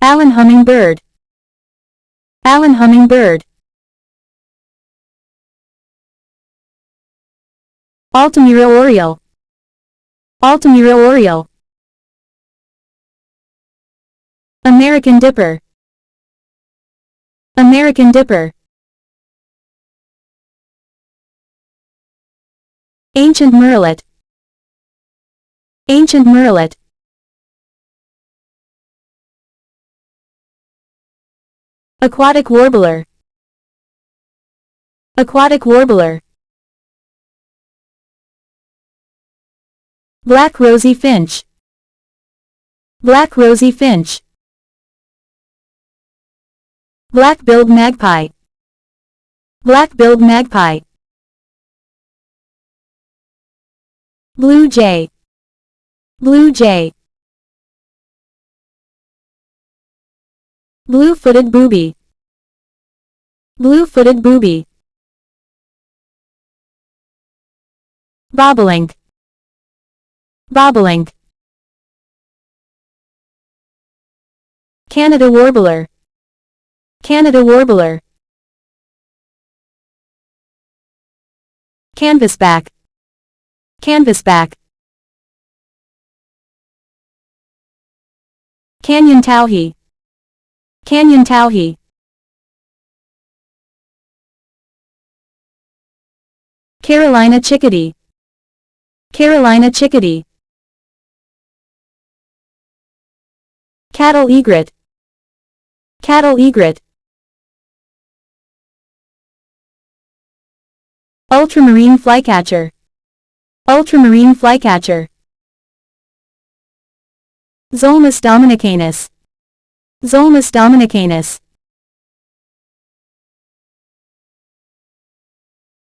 Allen hummingbird. Allen hummingbird. Altamira oriole. Altamira oriole. American dipper. American dipper. Ancient murrelet. Ancient murrelet. Aquatic warbler. Aquatic warbler. Black rosy finch. Black rosy finch. Black-billed magpie. Black-billed magpie. Blue jay. Blue jay. Blue-footed booby. Blue-footed booby. Bobolink. Bobolink. Canada warbler. Canada warbler. Canvasback. Canvasback. Canyon towhee. Canyon towhee. Carolina chickadee. Carolina chickadee. Cattle egret. Cattle egret. Ultramarine flycatcher. Ultramarine flycatcher. Zolmus dominicanus. Zolmus dominicanus.